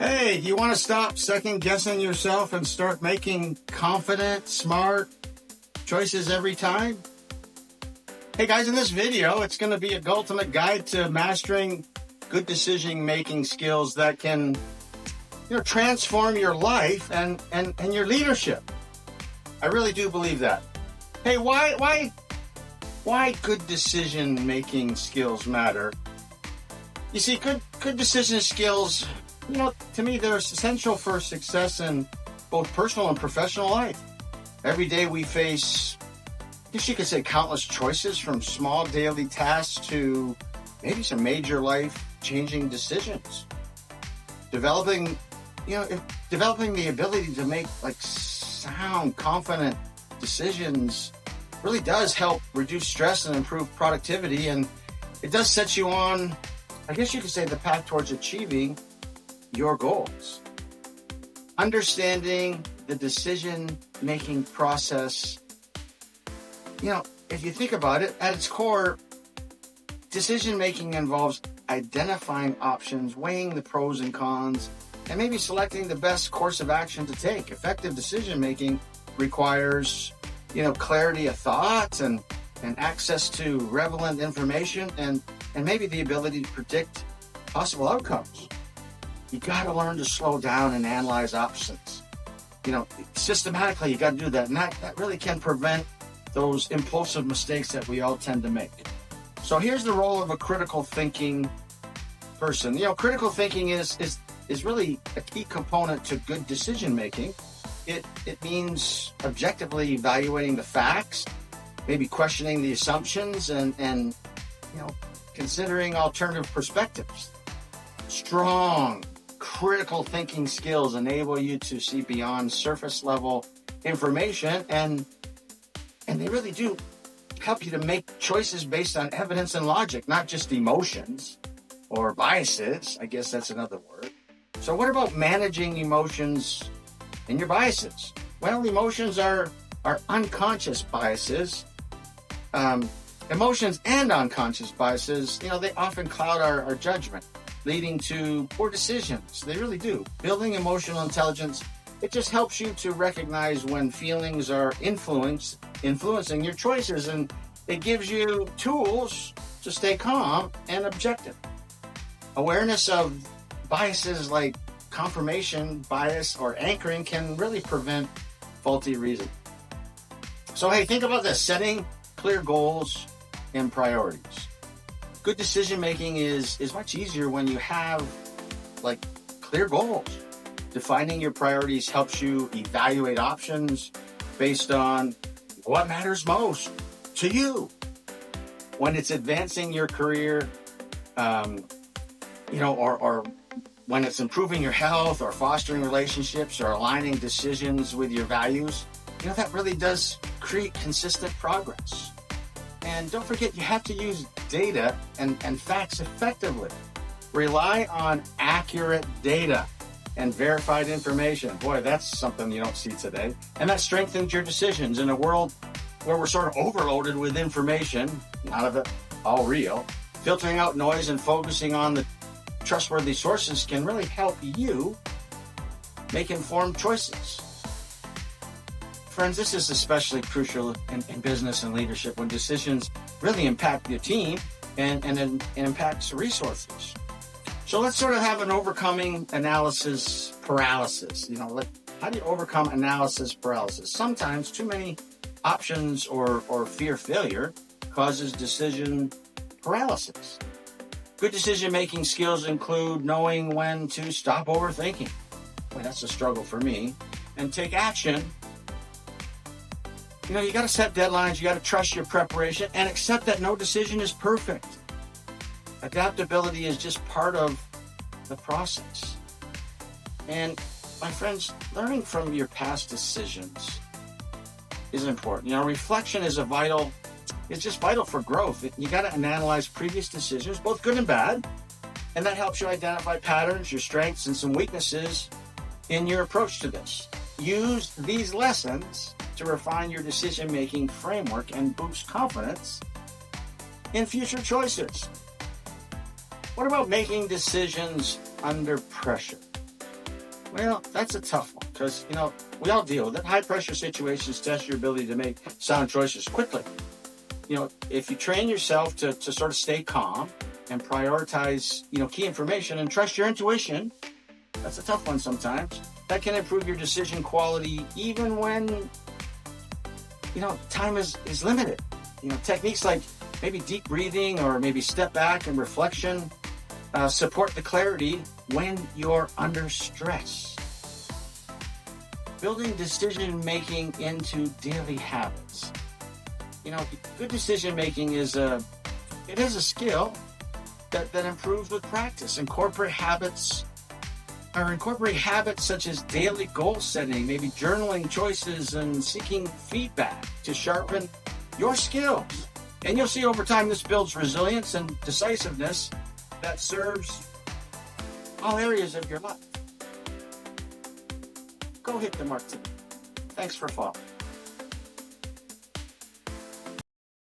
Hey, you want to stop second guessing yourself and start making confident, smart choices every time? Hey guys, in this video, it's going to be a ultimate guide to mastering good decision-making skills that can, transform your life and your leadership. I really do believe that. Hey, why good decision-making skills matter? You see, good decision skills, to me, they're essential for success in both personal and professional life. Every day we face, I guess you could say, countless choices, from small daily tasks to maybe some major life-changing decisions. Developing the ability to make sound, confident decisions really does help reduce stress and improve productivity, and it does set you on, I guess you could say, the path towards achieving your goals. Understanding the decision-making process, if you think about it, at its core, decision-making involves identifying options, weighing the pros and cons, and maybe selecting the best course of action to take. Effective decision-making requires, clarity of thought and access to relevant information and maybe the ability to predict possible outcomes. You got to learn to slow down and analyze options. Systematically, you got to do that. And that really can prevent those impulsive mistakes that we all tend to make. So here's the role of a critical thinking person. Critical thinking is really a key component to good decision making. It means objectively evaluating the facts, maybe questioning the assumptions, and considering alternative perspectives. Strong critical thinking skills enable you to see beyond surface level information, and they really do help you to make choices based on evidence and logic, not just emotions or biases. I guess that's another word. So what about managing emotions and your biases? Well, emotions are unconscious biases. Emotions and unconscious biases, they often cloud our judgment, leading to poor decisions. They really do. Building emotional intelligence, it just helps you to recognize when feelings are influencing your choices, and it gives you tools to stay calm and objective. Awareness of biases like confirmation bias or anchoring can really prevent faulty reasoning. So hey, think about this: setting clear goals and priorities. Good decision making is much easier when you have clear goals. Defining your priorities helps you evaluate options based on what matters most to you. When it's advancing your career, or when it's improving your health or fostering relationships or aligning decisions with your values, that really does create consistent progress. And don't forget, you have to use data and facts effectively. Rely on accurate data and verified information. Boy, that's something you don't see today. And that strengthens your decisions in a world where we're sort of overloaded with information, none of it all real. Filtering out noise and focusing on the trustworthy sources can really help you make informed choices. Friends, this is especially crucial in business and leadership, when decisions really impact your team and impacts resources. So let's sort of have an overcoming analysis paralysis. How do you overcome analysis paralysis? Sometimes too many options or fear failure causes decision paralysis. Good decision-making skills include knowing when to stop overthinking. Boy, that's a struggle for me. And take action. You got to set deadlines, you got to trust your preparation, and accept that no decision is perfect. Adaptability is just part of the process. And my friends, learning from your past decisions is important. Reflection is it's just vital for growth. You got to analyze previous decisions, both good and bad, and that helps you identify patterns, your strengths, and some weaknesses in your approach to this. Use these lessons to refine your decision-making framework and boost confidence in future choices. What about making decisions under pressure? Well, that's a tough one because, we all deal with it. High pressure situations test your ability to make sound choices quickly. If you train yourself to sort of stay calm and prioritize, key information and trust your intuition, that's a tough one sometimes. That can improve your decision quality even when, time is limited. Techniques like maybe deep breathing or maybe step back and reflection support the clarity when you're under stress. Building decision making into daily habits. Good decision making is a skill that improves with practice. Incorporate habits such as daily goal setting, maybe journaling choices and seeking feedback to sharpen your skills. And you'll see over time this builds resilience and decisiveness that serves all areas of your life. Go hit the mark today. Thanks for following.